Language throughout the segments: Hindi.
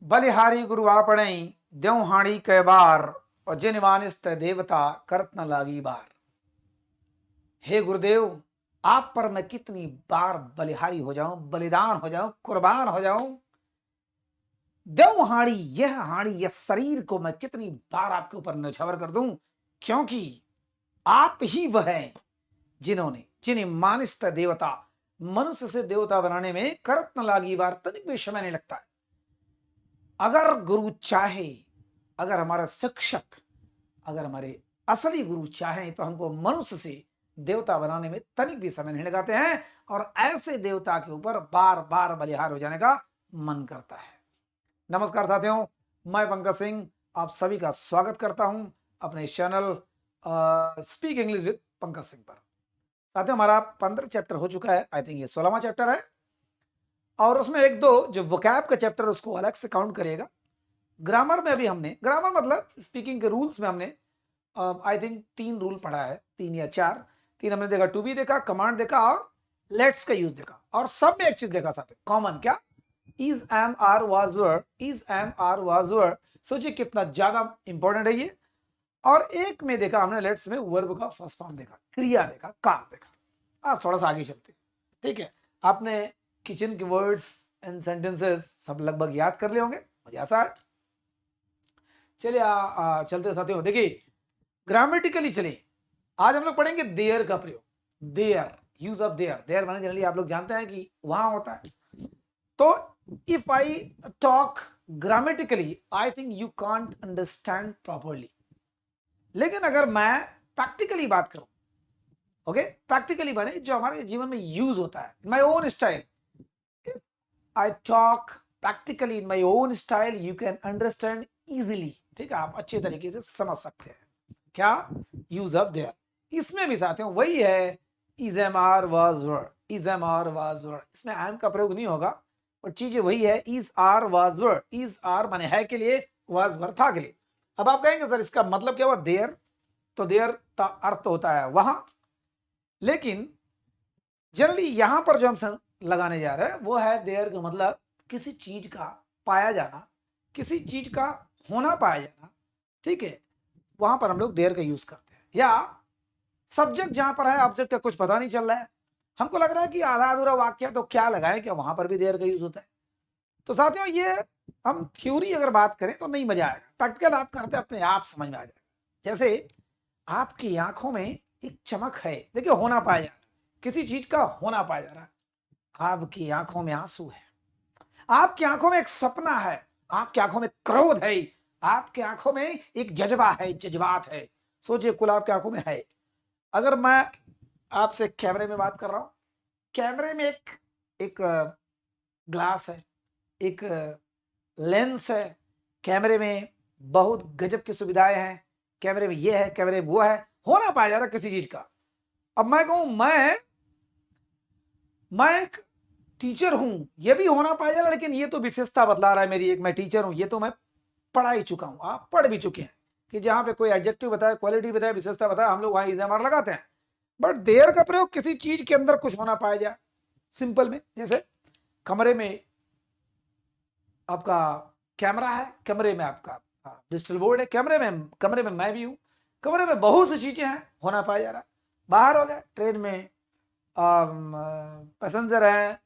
बलिहारी गुरु आपणई देव हाणी कै बार और जिन मानिस तय देवता करत न लागी बार। हे गुरुदेव, आप पर मैं कितनी बार बलिहारी हो जाऊं, बलिदान हो जाऊं, कुर्बान हो जाऊं। देव हाणी, यह हाणी, यह शरीर को मैं कितनी बार आपके ऊपर न्यौछावर कर दूं, क्योंकि आप ही वह हैं जिन्होंने जिन्हें मानिस तय देवता, मनुष्य से देवता बनाने में करत न लागी बार, तनिक भी समय नहीं लगता है। अगर गुरु चाहे, अगर हमारा शिक्षक, अगर हमारे असली गुरु चाहें तो हमको मनुष्य से देवता बनाने में तनिक भी समय नहीं लगाते हैं, और ऐसे देवता के ऊपर बार बार बलिहार हो जाने का मन करता है। नमस्कार साथियों, मैं पंकज सिंह आप सभी का स्वागत करता हूं अपने channel speak English with Pankaj Singh पर। साथियों, हमारा 15 चैप्टर हो चुका है, आई थिंक ये 16वां चैप्टर है, और उसमें एक दो जो वोकैब का चैप्टर उसको अलग से काउंट करिएगा। ग्रामर में अभी हमने, ग्रामर मतलब स्पीकिंग के रूल्स में हमने आई थिंक 3 रूल पढ़ा है, 3 या 4। 3 हमने देखा, टू बी देखा, कमांड देखा और लेट्स का यूज देखा। और सब में एक चीज देखा साथ, कॉमन क्या, is am are was were, is am are was were. सोचिए कितना ज्यादा इंपॉर्टेंट है ये। और एक में देखा हमने, लेट्स में वर्ब का फर्स्ट फॉर्म देखा, क्रिया देखा, काम देखा। आज थोड़ा सा आगे चलते हैं, ठीक है। आपने किचन के वर्ड्स एंड सेंटेंसेस सब लगभग याद कर लिए होंगे, मुझे आशा है। चलिए चलते साथियों, देखिए ग्रामेटिकली चलिए, आज हम लोग पढ़ेंगे देयर का प्रयोग। There, use of there. There माने जनरली आप लोग जानते हैं कि वहां होता है। तो if I talk grammatically, I think you can't understand properly. लेकिन अगर मैं प्रैक्टिकली बात करूं, ओके, प्रैक्टिकली माने जो हमारे जीवन में यूज होता है, my own style, if I talk practically in my own style, you can understand easily. ठीक है, आप अच्छे तरीके से समझ सकते हैं क्या यूज ऑफ देयर। इसमें भी साथियों वही है, is am are was were, is am are was were. इसमें एम का प्रयोग नहीं होगा, पर चीजें वही है, is are was were. Is are माने है के लिए, वाज वर था के लिए। अब आप कहेंगे सर इसका मतलब क्या हुआ देयर, तो देयर का अर्थ होता है वहां, लेकिन जनरली यहां पर जो हम लगाने जा रहे हैं वो है देयर का मतलब किसी चीज का पाया जाना, किसी चीज का होना पाया जाना। ठीक है, वहां पर हम लोग देयर का यूज करते हैं। या सब्जेक्ट जहां पर है, ऑब्जेक्ट का कुछ पता नहीं चल रहा है, हमको लग रहा है कि आधा अधूरा वाक्य, तो क्या लगाए, क्या वहां पर भी देयर का यूज होता है। तो साथियों ये हम थ्योरी अगर बात करें तो नहीं मजा आएगा, प्रैक्टिकल आप करते अपने आप समझ में आ जाएगा। जैसे आपकी आंखों में एक चमक है, देखिए होना पाया जा रहा है, किसी चीज का होना पाया जा रहा है। आपकी आंखों में आंसू है, आपकी आंखों में एक सपना है, आपकी आंखों में क्रोध है, आपकी आंखों में एक जज्बा है, जज्बात है। सोचिए कुल आपकी आंखों में है। अगर मैं आपसे कैमरे में बात कर रहा हूं, कैमरे में एक एक ग्लास है, एक लेंस है, कैमरे में बहुत गजब की सुविधाएं हैं, कैमरे में ये है, कैमरे में वो है, होना पाया जा रहा किसी चीज का। अब मैं कहूं मैं एक टीचर हूं, ये भी होना पाया जा रहा, लेकिन ये तो विशेषता बतला रहा है मेरी, एक मैं टीचर हूं, ये तो मैं पढ़ा ही चुका हूं, आप पढ़ भी चुके हैं कि जहां पे कोई एडजेक्टिव बताए, क्वालिटी बताए, विशेषता बताए, हम लोग वहां इज़ामार लगाते हैं। बट देयर का प्रयोग किसी चीज के अंदर कुछ होना पाया जाए, सिंपल में। जैसे कमरे में आपका कैमरा है, कमरे में आपका डिजिटल बोर्ड है, कमरे में मैं भी हूं, कमरे में बहुत सी चीजें हैं, होना पाया जा रहा। बाहर हो गया, ट्रेन में पैसेंजर है,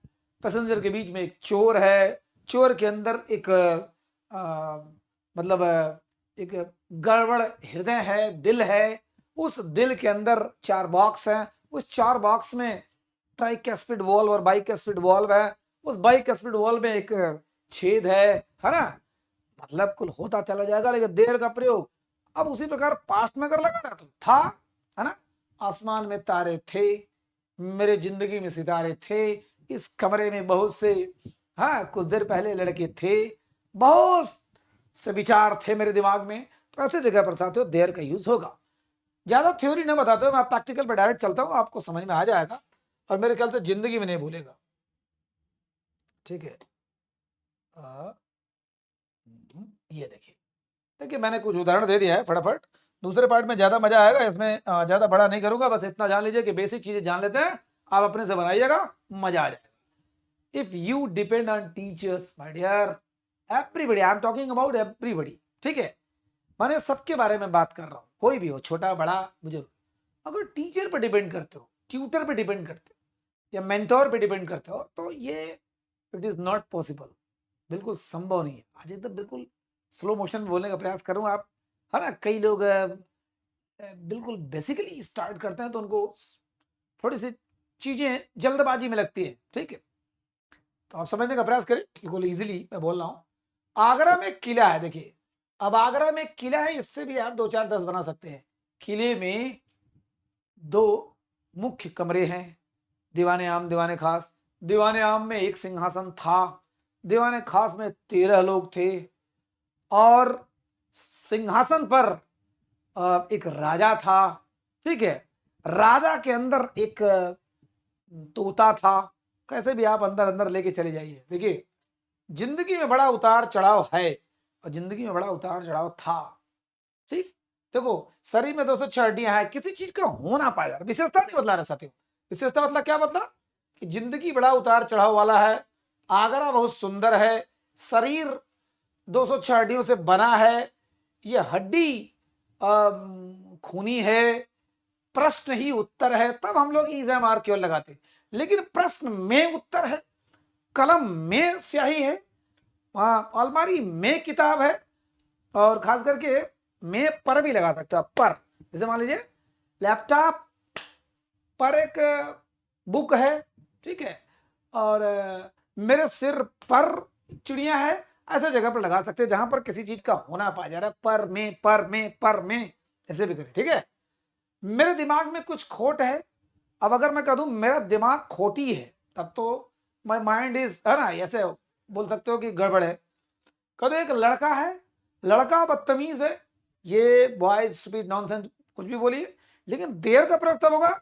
पैसेंजर के बीच में एक चोर है, चोर के अंदर एक मतलब एक गड़बड़ हृदय है, दिल है, उस दिल के अंदर 4 बॉक्स हैं, उस 4 बॉक्स में ट्राइकैस्पिड वॉल्व और बाइकैस्पिड वॉल्व है, उस बाइकैस्पिड वॉल्व में एक छेद है ना। मतलब कुल होता चला जाएगा, लेकिन देर का प्रयोग अब उसी प्रकार पास्ट में अगर लगा ना तो था, है ना। आसमान में तारे थे, मेरे जिंदगी में सितारे थे, इस कमरे में बहुत से, हाँ कुछ देर पहले लड़के थे, बहुत से विचार थे मेरे दिमाग में। तो ऐसे जगह पर साथियों देर का यूज होगा। ज्यादा थ्योरी न बताते हुए मैं प्रैक्टिकल पर डायरेक्ट चलता हूं, आपको समझ में आ जाएगा और मेरे ख्याल से जिंदगी में नहीं भूलेगा। ठीक है, ये देखिए, देखिए मैंने कुछ उदाहरण दे दिया है फटाफट। दूसरे पार्ट में ज्यादा मजा आएगा, इसमें ज्यादा बड़ा नहीं करूंगा, बस इतना जान लीजिए कि बेसिक चीजें जान लेते हैं, आप अपने से बनाइएगा, मजा आ जाएगा। If you depend on teachers my dear, everybody, I am talking about everybody, ठीक है, माने सबके बारे में बात कर रहा हूं, कोई भी हो, छोटा बड़ा बुजुर्ग। अगर टीचर पे डिपेंड करते हो, ट्यूटर पे डिपेंड करते हो या मेंटोर पे डिपेंड करते हो, तो ये इट इज नॉट पॉसिबल, बिल्कुल संभव नहीं है। आज एकदम बिल्कुल स्लो मोशन में बोलने का प्रयास करूँ आप, है ना। कई लोग बिल्कुल बेसिकली स्टार्ट करते हैं तो उनको थोड़ी सी चीजें जल्दबाजी में लगती है, ठीक है। तो आप समझने का प्रयास करें, बिल्कुल इजीली मैं बोल रहा हूं। आगरा में किला है, देखिए, अब आगरा में किला है, इससे भी आप 2 4 10 बना सकते हैं। किले में 2 मुख्य कमरे हैं, दीवाने आम दीवाने खास। दीवाने आम में एक सिंहासन था, दीवाने खास में 13 लोग थे, और सिंहासन पर एक राजा था, ठीक है। राजा के अंदर एक तोता था। कैसे भी आप अंदर अंदर लेके चले जाइए। देखिए, जिंदगी में बड़ा उतार चढ़ाव है और जिंदगी में बड़ा उतार चढ़ाव था, ठीक। देखो, शरीर में 206 हड्डियां हैं, किसी चीज का होना पाया, विशेषता नहीं बदला रहा साथियों। विशेषता मतलब क्या बदला कि जिंदगी बड़ा उतार चढ़ाव वाला है, आगरा बहुत सुंदर है, शरीर 206 हड्डियों से बना है, ये हड्डी खूनी है, प्रश्न ही उत्तर है, तब हम लोग इज़म आर केवल लगाते। लेकिन प्रश्न में उत्तर है, कलम में स्याही है, अलमारी में किताब है, और खास करके में पर भी लगा सकते हो आप, पर। जैसे मान लीजिए लैपटॉप पर एक बुक है, ठीक है, और मेरे सिर पर चिड़िया है, ऐसे जगह पर लगा सकते हैं जहां पर किसी चीज का होना पाया जा रहा है। पर में, पर में, पर में, ऐसे भी करें, ठीक है। मेरे दिमाग में कुछ खोट है, अब अगर मैं कह दूं मेरा दिमाग खोटी है, तब तो माई माइंड इज, है ना, ऐसे बोल सकते हो कि गड़बड़ है। कह दो एक लड़का है, लड़का बदतमीज है, ये बॉयज स्टूपिड नॉनसेंस, कुछ भी बोलिए, लेकिन देर का प्रयोग तब होगा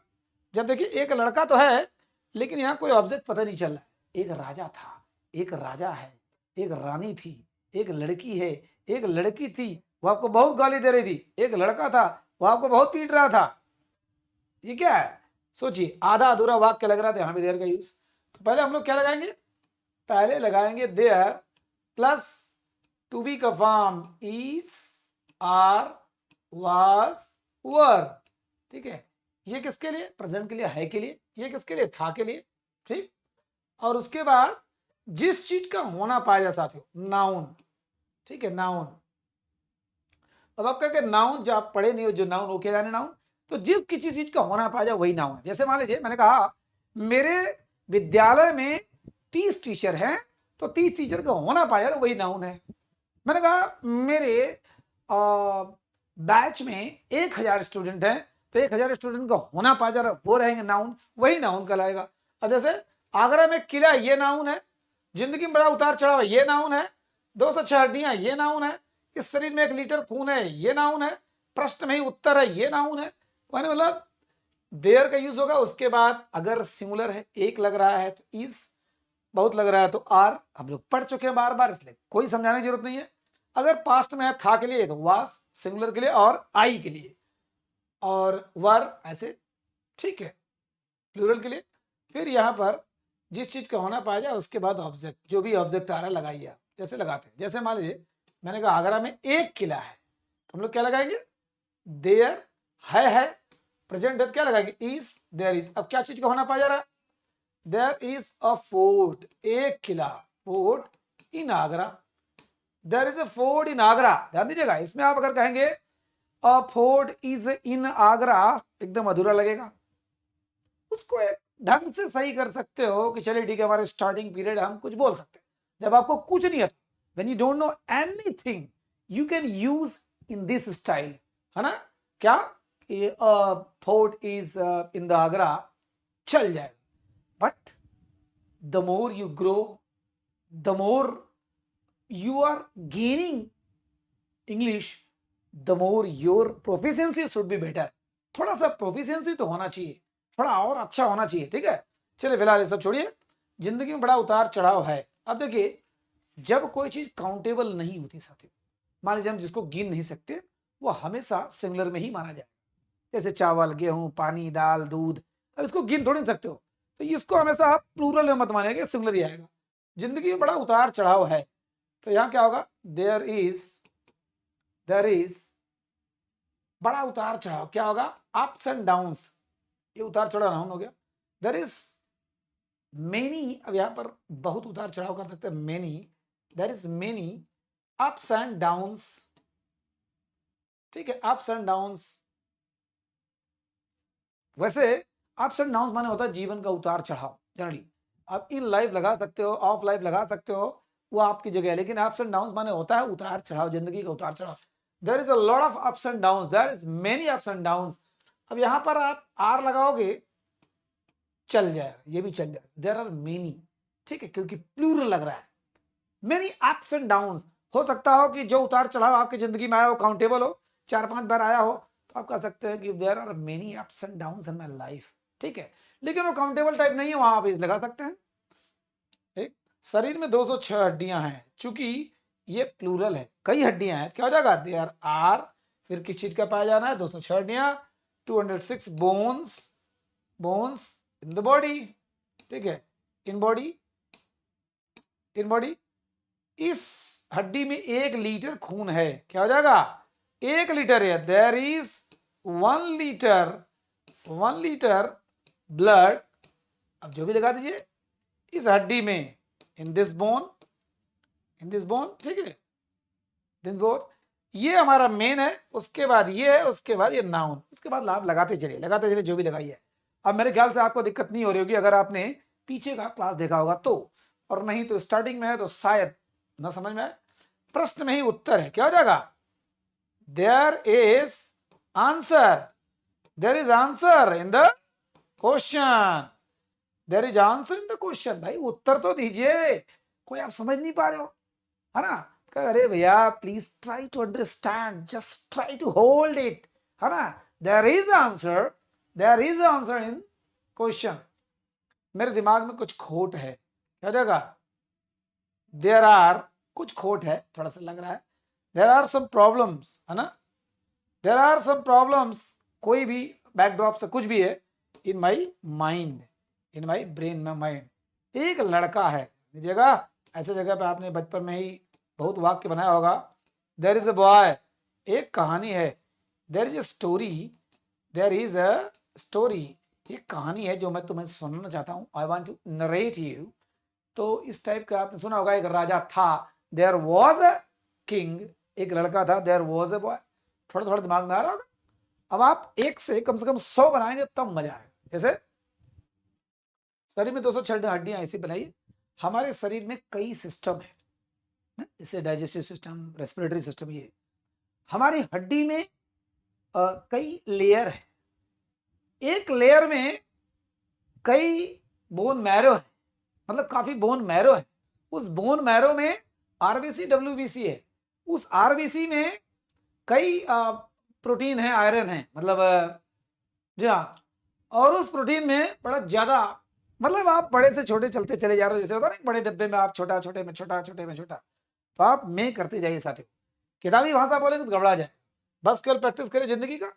जब देखिए एक लड़का तो है लेकिन यहां कोई ऑब्जेक्ट पता नहीं चल रहा है। एक राजा था, एक राजा है, एक रानी थी, एक लड़की है, एक लड़की थी, वो आपको बहुत गाली दे रही थी, एक लड़का था, वो आपको बहुत पीट रहा था। ये क्या है, सोचिए, आधा अधूरा वाक्य लग रहा था, यहां भी देयर का यूज। तो पहले हम लोग क्या लगाएंगे, पहले लगाएंगे देयर प्लस टू बी का फॉर्म इज, आर, वाज, वर, ठीक है। ये किसके लिए, प्रेजेंट के लिए, है के लिए, ये किसके लिए, था के लिए, ठीक। और उसके बाद जिस चीज का होना पाया जा साथियों, नाउन, ठीक है, नाउन। अब आप कहेंगे नाउन जो आप पढ़े नहीं हो, जो नाउन वो क्या जाने नाउन, तो जिस किसी चीज का होना पाया जाए वही नाउन है। जैसे मान लीजिए मैंने कहा मेरे विद्यालय में 30 टीचर हैं, तो 30 टीचर का होना पाया वही नाउन है। मैंने कहा मेरे बैच में 1000 स्टूडेंट हैं, तो 1000 स्टूडेंट का होना पाया जा रहा वो रहेंगे नाउन, वही नाउन कहलाएगा। अब जैसे आगरा में किला ये नाउन है, जिंदगी में बड़ा उतार चढ़ाव ये नाउन है, 206 हड्डियां ये नाउन है, इस शरीर में 1 लीटर खून है ये नाउन है, प्रश्न में ही उत्तर है ये नाउन है। मैंने मतलब देयर का यूज होगा। उसके बाद अगर सिंगुलर है, एक लग रहा है तो इज, बहुत लग रहा है तो आर, हम लोग पढ़ चुके हैं बार बार, इसलिए कोई समझाने की जरूरत नहीं है। अगर पास्ट में है था के लिए तो वास सिंगुलर के लिए और आई के लिए, और वर ऐसे, ठीक है, प्लूरल के लिए। फिर यहाँ पर जिस चीज का होना पाया जाए उसके बाद ऑब्जेक्ट, जो भी ऑब्जेक्ट आ रहा है लगाइए आप, जैसे लगाते हैं। जैसे मान लीजिए मैंने कहा आगरा में एक किला है, तो हम लोग क्या लगाएंगे, देयर है, प्रेजेंट डेट क्या लगाएंगे, इज, देयर इज। अब क्या चीज का होना पाया जा रहा है, देयर इज अ फोर्ट, एक किला, fort in Agra, there is a fort in Agra. ध्यान दीजिएगा, इसमें आप अगर कहेंगे a fort is in Agra, एकदम अधूरा लगेगा। उसको एक ढंग से सही कर सकते हो कि चलिए ठीक है, हमारे स्टार्टिंग पीरियड हम कुछ बोल सकते हैं। जब आपको कुछ नहीं आता, when you don't know anything, you can use in this style, है ना। क्या, fort is in the Agra, चल जाएगा। But the more you grow, the more you are gaining English, the more your proficiency should be better। थोड़ा सा प्रोफिशिएंसी तो होना चाहिए, थोड़ा और अच्छा होना चाहिए, ठीक है। चलिए फिलहाल ये सब छोड़िए, जिंदगी में बड़ा उतार चढ़ाव है। अब देखिए, जब कोई चीज काउंटेबल नहीं होती साथियों, मान लीजिए हम जिसको गिन नहीं सकते, वो हमेशा सिंगुलर में ही माना जाए। जैसे चावल, गेहूं, पानी, दाल, दूध, अब इसको गिन थोड़ी नहीं सकते हो, तो इसको हमेशा आप प्लूरल में मत मानिएगा, सिंगुलर ही आएगा। जिंदगी में बड़ा उतार चढ़ाव है, तो यहां क्या होगा, देयर इज बड़ा उतार चढ़ाव, क्या होगा, अप्स एंड डाउन्स, ये उतार चढ़ाव नाउन हो गया। देयर इज मेनी, अब यहां पर बहुत उतार चढ़ाव कर सकते हैं, many, there is many ups and downs, ठीक है, अप्स एंड डाउन्स। वैसे अप्स एंड डाउन्स माने होता है जीवन का उतार चढ़ाव जनरली, आप इन लाइफ लगा सकते हो, ऑफ लाइफ लगा सकते हो, वो आपकी जगह है, लेकिन अप्स एंड डाउन्स माने होता है उतार चढ़ाव, जिंदगी का उतार चढ़ाव। There is a lot of ups and downs, there is many ups and downs. अब यहां पर आप आर लगाओगे चल जाएगा, ये भी चल जाएगा, देयर आर मेनी, ठीक है, क्योंकि प्लूरल लग रहा है, मेनी अप्स एंड डाउन्स। हो सकता हो कि जो उतार चढ़ाव आपकी जिंदगी में आया हो काउंटेबल हो, 4-5 बार आया हो, तो आप कह सकते हैं कि there are many ups and downs in my life, ठीक है, लेकिन वो काउंटेबल टाइप नहीं है, वहां आप इस लगा सकते हैं। ठीक, शरीर में 206 हड्डियां हैं, चूंकि ये प्लूरल है, कई हड्डियां हैं, क्या हो जाएगा, देयर आर, फिर किस चीज का पाया जाना है, 206 हड्डियां, 206 bones, bones in the body, ठीक है, इन बॉडी, इन बॉडी, इस हड्डी में 1 लीटर खून है, क्या हो जाएगा, 1 लीटर है, there is 1 litre, 1 litre blood, अब जो भी लगा दीजिए, इस हड्डी में, in this bone, in this bone, ठीक है, दिस बोन, ये हमारा मेन है, उसके बाद ये है, उसके बाद ये नाउन, उसके बाद आप लगाते चलिए जो भी लगाइए। अब मेरे ख्याल से आपको दिक्कत नहीं हो रही होगी अगर आपने पीछे का क्लास देखा होगा तो, और नहीं तो स्टार्टिंग में है तो शायद ना समझ में आए। प्रश्न में ही उत्तर है, क्या हो जाएगा, there is answer, there is answer in the question, there is answer in the question. भाई उत्तर तो दीजिए, कोई आप समझ नहीं पा रहे हो, है ना, अरे भैया please try to understand, just try to hold it, है ना, there is answer, there is answer in question. मेरे दिमाग में कुछ खोट है, क्या हो जाएगा, देयर आर, कुछ खोट है, थोड़ा सा लग रहा है, देयर आर सम प्रॉब्लम्स, है ना, देयर आर सम प्रॉब्लम्स, कोई भी बैकड्रॉप से कुछ भी है, in my mind, in my brain में, माइंड। एक लड़का है, दीजिएगा, ऐसे जगह पे आपने बचपन में ही बहुत वाक्य बनाया होगा, देयर इज अ बॉय, एक कहानी है, there is a story, there is a story, एक कहानी है जो मैं तुम्हें सुनाना चाहता हूं, I want to narrate you. तो इस टाइप का आपने सुना होगा, एक राजा था, देयर वॉज अ किंग, एक लड़का था, देयर वॉज अ बॉय, थोड़ा थोड़ा दिमाग में आ रहा होगा। अब आप एक से कम 100 बनाएंगे तब मजा आएगा। जैसे शरीर में 206 हड्डियां ऐसी बनाइए, हमारे शरीर में कई सिस्टम है, जैसे डाइजेस्टिव सिस्टम, रेस्पिरेटरी सिस्टम, ये हमारी हड्डी में कई लेयर है, एक लेयर में कई बोन मैरो है, मतलब काफी बोन मैरो है, उस बोन मैरो में आरबीसी डब्ल्यूबीसी है, उस आरबीसी में कई प्रोटीन है, आयरन है, मतलब जी हाँ, और उस प्रोटीन में बड़ा ज्यादा, मतलब आप बड़े से छोटे चलते चले जा रहे हो, जैसे होता है ना बड़े डब्बे में आप छोटा, छोटे में छोटा, छोटे में छोटा, तो आप में करते जाइए साथियों। किताबी भाषा बोलेंगे तो घबरा जाए, बस केवल प्रैक्टिस करें जिंदगी का।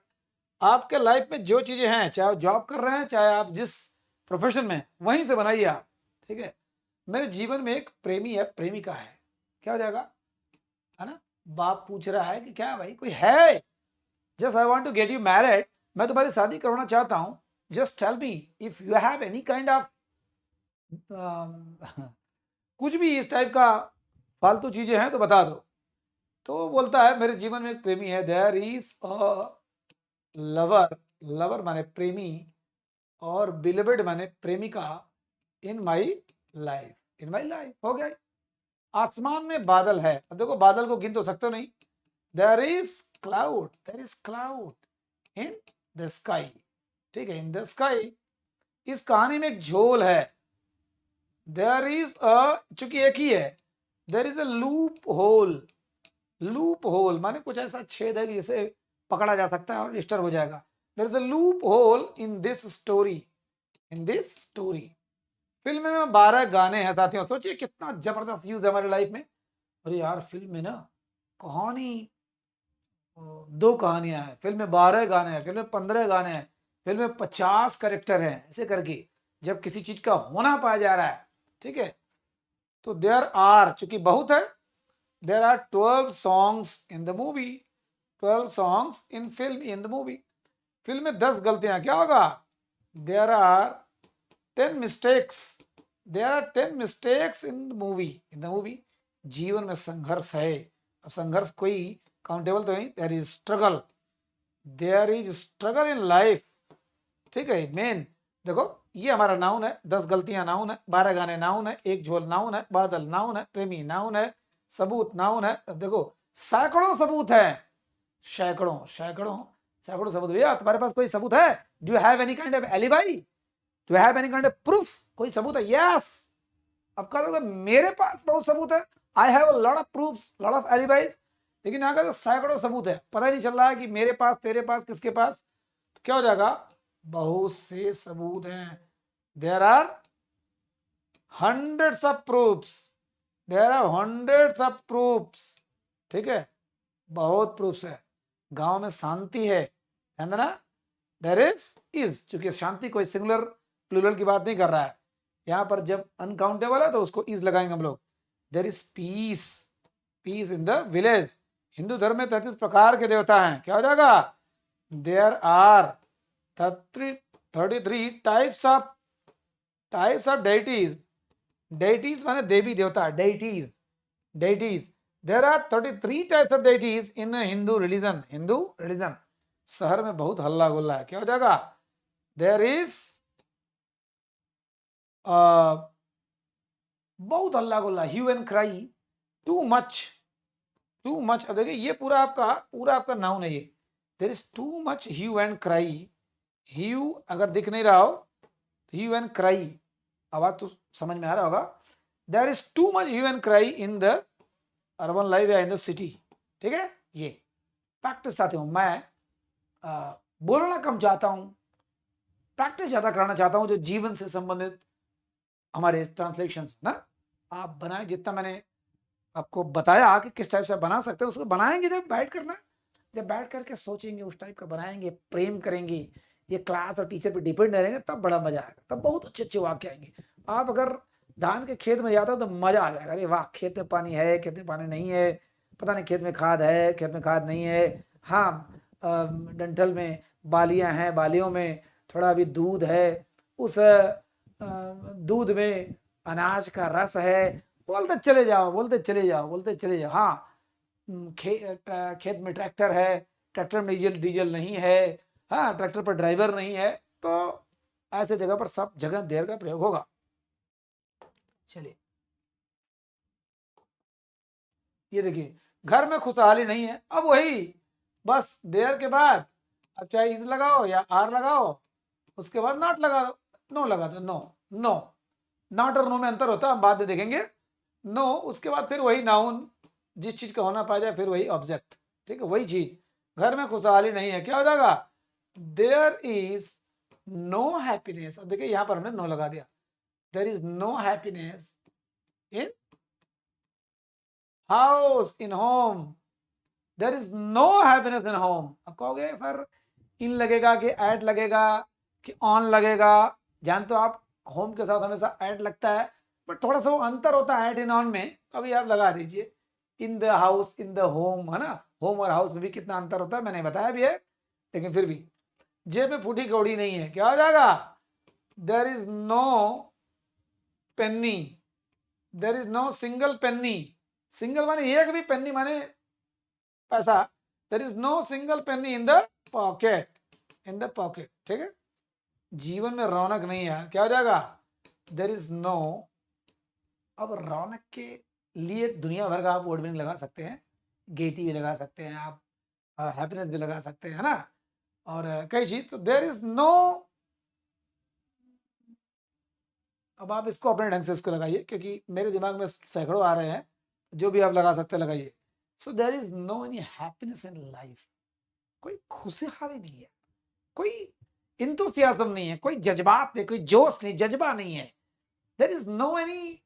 आपके लाइफ में जो चीजें हैं, चाहे आप जॉब कर रहे हैं, चाहे आप जिस प्रोफेशन में, वहीं से बनाइए आप, ठीक है। मेरे जीवन में एक प्रेमी है, प्रेमिका है, क्या हो जाएगा, है ना, बाप पूछ रहा है कि क्या भाई कोई है, just I want to get you married, मैं तुम्हारी शादी करवाना चाहता हूं, just tell me if you have any kind of कुछ भी इस टाइप का फालतू चीजें हैं तो बता दो। तो वो बोलता है मेरे जीवन में एक प्रेमी है, there is a lover, lover माने प्रेमी, और बिलवेड माने प्रेमिका, इन my life, in my life, हो गया। आसमान में बादल है, अब देखो बादल को गिन तो सकते हो नहीं, there is cloud, there is cloud in the sky, ठीक है, इन द स्काई। इस कहानी में एक झोल है, देयर इज अ, चूंकि एक ही है, there is a loophole, loophole माने कुछ ऐसा छेद है कि जिसे पकड़ा जा सकता है और डिस्टर्ब हो जाएगा, there is a loophole in this story, in this story. Film में 12 गाने हैं साथियों, सोचिए कितना जबरदस्त यूज है हमारी लाइफ में। अरे यार फिल्म में ना कहानी, 2 कहानियां हैं, फिल्म में 12 गाने हैं, फिल्म में 15 गाने हैं, फिल्म में 50 करेक्टर हैं, ऐसे करके जब किसी चीज का होना पाया जा रहा है, ठीक है, तो देयर आर, चूंकि बहुत है, there are 12 songs in the movie, 12 songs in film, in the movie. Film में 10 गलतियां, क्या होगा? There are 10 mistakes, there are 10 mistakes in the movie, in the movie. जीवन में संघर्ष है। अब संघर्ष कोई काउंटेबल तो नहीं, there is struggle, there is struggle in life. ठीक है, मेन देखो ये हमारा नाउन है, 10 गलतियां नाउन है, 12 गाने नाउन है, एक झोल नाउन है, बादल नाउन है, प्रेमी नाउन है, सबूत नाउन है। देखो सैकड़ों सबूत है, सैकड़ों सैकड़ों सैकड़ों सबूत। भैया तुम्हारे पास कोई सबूत है? Do you have any kind of alibi? Do you have any kind of proof? कोई सबूत है? यस। अब कह दोगे मेरे पास बहुत सबूत है, I have a lot of proofs, lot of alibis. लेकिन यहाँ का तो सैकड़ों सबूत है, पता ही नहीं चल रहा है कि मेरे पास, तेरे पास, किसके पास। तो क्या हो जाएगा? बहुत से सबूत हैं। There are hundreds of proofs, there are hundreds of proofs. ठीक है, बहुत प्रूफ्स है। गांव में शांति है ना? देयर इज, चूंकि शांति कोई सिंगुलर प्लूरल की बात नहीं कर रहा है यहां पर, जब अनकाउंटेबल है तो उसको इज लगाएंगे हम लोग। There is peace, peace in the village. Hindu धर्म में 33 प्रकार के देवता हैं, क्या हो जाएगा? There are 33 types of deities. Deities माने देवी देवता, deities, deities. There are 33 types of deities in Hindu religion, Hindu religion. शहर में बहुत हल्ला गुल्ला है, क्या हो जाएगा? देयर इज बहुत हल्ला गुल्ला, hue and cry, too much, too much. अब देखिए ये पूरा आपका नाउन है ये। There is too much hue and cry. Hue अगर दिख नहीं रहा हो तो ह्यू एंड क्राई, आवाज तो समझ में आ रहा होगा। There is too much hue and cry in the urban life या इन द सिटी। ठीक है, ये प्रैक्टिस चाहती हूँ मैं, बोलना कम चाहता हूँ, प्रैक्टिस ज्यादा कराना चाहता हूँ, जो जीवन से संबंधित हमारे ट्रांसलेशन ना आप बनाए। जितना मैंने आपको बताया कि किस टाइप से बना सकते हैं, उसको बनाएंगे जब बैठ करना, जब बैठ करके सोचेंगे उस टाइप का बनाएंगे, प्रेम करेंगे, ये क्लास और टीचर पे डिपेंड रहेंगे, तब बड़ा मजा आएगा, तब बहुत अच्छे अच्छे वाक्य आएंगे। आप अगर धान के खेत में जाता हो तो मजा आ जाएगा, अरे वाह खेत में पानी है, खेत में पानी नहीं है, पता नहीं खेत में खाद है, खेत में खाद नहीं है। हाँ, डंठल में बालियां हैं, बालियों में थोड़ा अभी दूध है, उस दूध में अनाज का रस है। बोलते चले जाओ, बोलते चले जाओ, बोलते चले जाओ। हाँ, खेत में ट्रैक्टर है, ट्रैक्टर में डीजल डीजल नहीं है। हाँ, ट्रैक्टर पर ड्राइवर नहीं है। तो ऐसे जगह पर सब जगह देर का प्रयोग होगा। चलिए ये देखिए, घर में खुशहाली नहीं है। अब वही बस देर के बाद, अब चाहे इज लगाओ या आर लगाओ, उसके बाद नॉट लगा दो, नो लगा दो, नो नो। नॉट और नो में अंतर होता है, हम बाद में देखेंगे। नो उसके बाद फिर वही नाउन, जिस चीज का होना पाया जाए, फिर वही ऑब्जेक्ट। ठीक है, वही चीज। घर में खुशहाली नहीं है, क्या हो जाएगा? There is no happiness. अब देखिए यहां पर हमने नो लगा दिया। There is no happiness in house, in home. There is no happiness in home. अब कहोगे सर इन लगेगा कि ऐड लगेगा कि ऑन लगेगा? जानते हो आप, होम के साथ हमेशा ऐड लगता है, बट थोड़ा सा वो अंतर होता है ऐड इन ऑन में। अभी आप लगा दीजिए in the house, in the home, है ना? होम और हाउस में भी कितना अंतर होता है मैंने बताया भी है, लेकिन फिर भी जेब में फूटी कौड़ी नहीं है, क्या हो जाएगा? There is no penny, there is no single penny. Single माने एक भी, पेन्नी माने पैसा। There is no single penny in the pocket, in the pocket. ठीक है, जीवन में रौनक नहीं है, क्या हो जाएगा? There is no. अब रौनक के लिए दुनिया भर का आप वर्ड मीनिंग लगा सकते हैं, गेटी भी लगा सकते हैं आप, हैप्पीनेस भी लगा सकते हैं, है ना? और कई चीज। तो देयर इज नो, अब आप इसको अपने ढंग से इसको लगाइए, क्योंकि मेरे दिमाग में सैकड़ों आ रहे हैं, जो भी आप लगा सकते हैं लगाइए। So there is no any happiness in life. कोई खुशहाली नहीं है, कोई इंतुसियाज्म नहीं है, कोई जज्बात नहीं, कोई जोश नहीं, जज्बा नहीं है। There is no any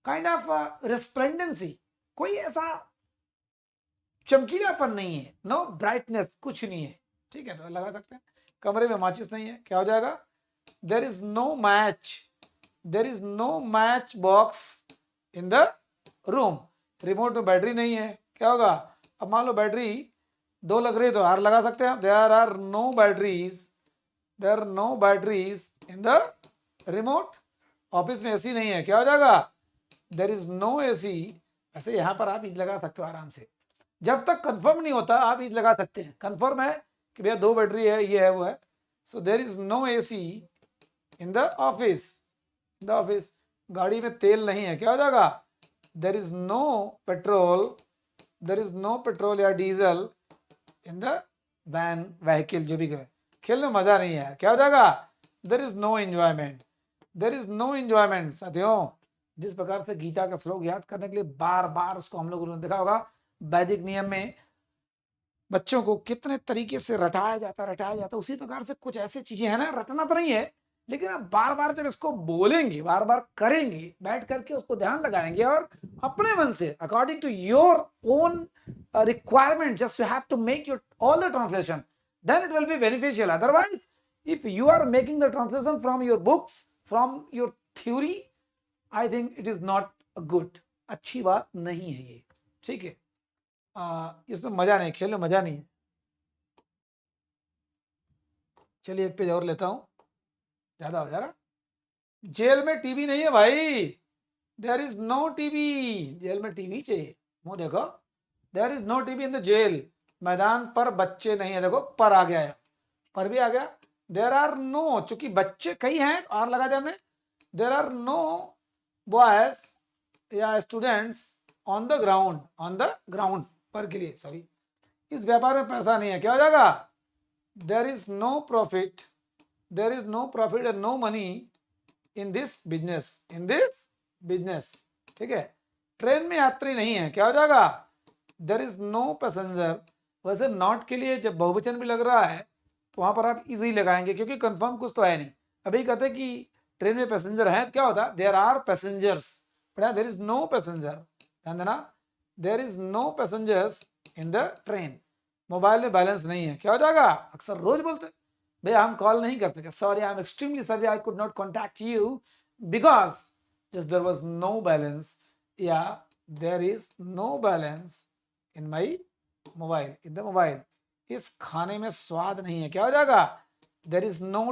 kind of resplendency, कोई ऐसा चमकीलापन नहीं है, नो ब्राइटनेस, कुछ नहीं है। ठीक है, तो लगा सकते हैं। कमरे में माचिस नहीं है, क्या हो जाएगा? There is no match, there is no match box in the room. Remote में बैटरी नहीं है, क्या होगा? अब मान लो बैटरी 2 लग रही है तो आर लगा सकते हैं आप। There are no batteries in the remote. Office में एसी नहीं है, क्या हो जाएगा? There is no AC. ऐसे यहाँ पर आप इज लगा सकते हो आराम से। जब तक कंफर्म नहीं होता आप इज लगा सकते हैं। कंफर्म है कि भैया 2 बैटरी है, ये है वो है। So there is no AC in the office. गाड़ी में तेल नहीं है, क्या हो जाएगा? देयर इज नो पेट्रोल या diesel in the van vehicle. जो भी कहे, खेलने में मजा नहीं है, क्या हो जाएगा? There is no enjoyment. साथियों, जिस प्रकार से गीता का श्लोक याद करने के लिए बार बार उसको हम लोगों ने देखा होगा, वैदिक नियम में बच्चों को कितने तरीके से रटाया जाता, उसी प्रकार से कुछ ऐसी चीजें हैं ना, रटना तो नहीं है, लेकिन आप बार बार जब इसको बोलेंगे, बार बार करेंगे, बैठ करके उसको ध्यान लगाएंगे और अपने मन से according to your own requirement, just you have to make your all the translation, then it will be beneficial. Otherwise, if you are making the translation from your books, from your theory, I think it is not a good, अच्छी बात नहीं है ये, ठीक है? इसमें मजा नहीं, खेल में मजा नहीं है। चलिए एक पेज और लेता हूं, ज्यादा हो जा रहा। जेल में टीवी नहीं है भाई, there is no TV. Jail में टीवी चाहिए, मुंह देखो। There is no TV in the jail. मैदान पर बच्चे नहीं है, देखो पर आ गया है, पर भी आ गया। देयर आर नो, चूंकि बच्चे कई हैं और लगा दिया हमने। देयर आर नो बॉयज या स्टूडेंट्स ऑन द ग्राउंड पर के लिए, सॉरी। इस व्यापार में पैसा नहीं है, क्या हो जाएगा? There is no profit and no money in this business, ठीक है? ट्रेन में यात्री नहीं है, क्या हो जाएगा? There is no passenger. वैसे नॉट के लिए जब बहुवचन भी लग रहा है तो वहां पर आप इजी लगाएंगे, क्योंकि कंफर्म कुछ तो है नहीं। अभी कहते हैं कि ट्रेन में पैसेंजर है, क्या होता है? देयर आर पैसेंजर्स, बड़ा देयर इज नो पैसेंजर, ध्यान देना। There is no passengers in the train. Mobile में बैलेंस नहीं है, क्या हो जाएगा? अक्सर रोज बोलते हैं भैया हम कॉल नहीं कर सके, sorry I am extremely sorry I could not contact you because just there was no balance, या there is no balance in my mobile, in the mobile. इस खाने में स्वाद नहीं है, क्या हो जाएगा? There is no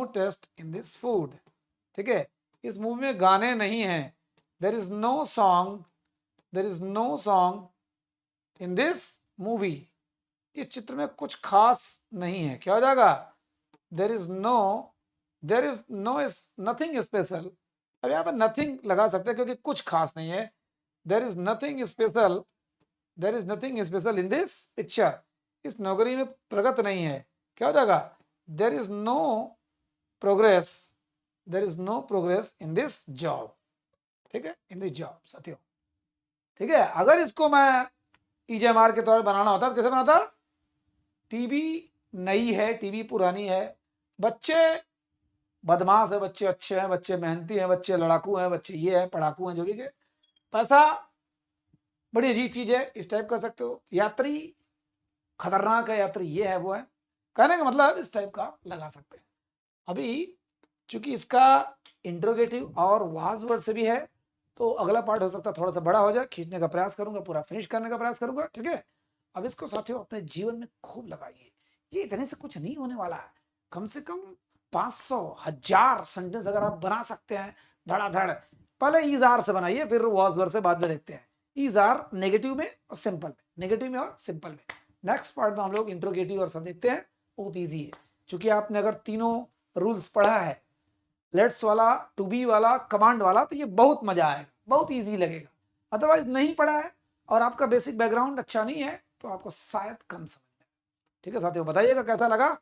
taste in this food, ठीक है? इस मूवी में गाने नहीं हैं, there is no song in this movie. इस चित्र में कुछ खास नहीं है, क्या हो जाएगा? There is nothing special. अब यहाँ पर नथिंग लगा सकते हैं क्योंकि कुछ खास नहीं है। There is nothing special in this picture. इस नौकरी में प्रगत नहीं है, क्या हो जाएगा? There is no progress in this job, ठीक है? इन दिस जॉब साथियों, ठीक है? अगर इसको मैं EJMR के तौर पर बनाना होता तो कैसे बनाता? टीवी नई है, टीवी पुरानी है, बच्चे बदमाश है, बच्चे अच्छे हैं, बच्चे मेहनती हैं, बच्चे लड़ाकू हैं, बच्चे ये है पढ़ाकू हैं, जो भी के। पैसा बड़ी अजीब चीज है, इस टाइप कर सकते हो। यात्री खतरनाक है, यात्री ये है वो है, कहने का मतलब इस टाइप का लगा सकते हैं। अभी चूंकि इसका इंट्रोगेटिव और वाज वर्ड से भी है तो अगला पार्ट हो सकता है थोड़ा सा बड़ा हो जाए, खींचने का प्रयास करूंगा, पूरा फिनिश करने का प्रयास करूंगा, ठीक है? अब इसको साथियों अपने जीवन में खूब लगाइए। ये इतने से कुछ नहीं होने वाला है, कम से कम 500 1000 सेंटेंस अगर आप बना सकते हैं धड़ाधड़। पहले ईज आर से बनाइए, फिर वॉज वर्ड से बाद में देखते हैं। ईज आर नेगेटिव में और सिंपल में, नेक्स्ट पार्ट में हम लोग इंट्रोगेटिव और सब देखते हैं, बहुत ईजी है। चूंकि आपने अगर तीनों रूल्स पढ़ा है, लेट्स वाला, टू बी वाला, कमांड वाला, तो ये बहुत मजा आएगा, बहुत इजी लगेगा। अदरवाइज नहीं पढ़ा है और आपका बेसिक बैकग्राउंड अच्छा नहीं है तो आपको शायद कम समझ में। ठीक है साथियों, बताइएगा कैसा लगा।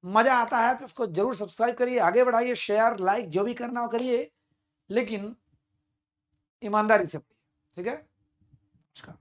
मजा आता है तो इसको जरूर सब्सक्राइब करिए, आगे बढ़ाइए, शेयर लाइक जो भी करना हो करिए, लेकिन ईमानदारी से, ठीक है? नमस्कार।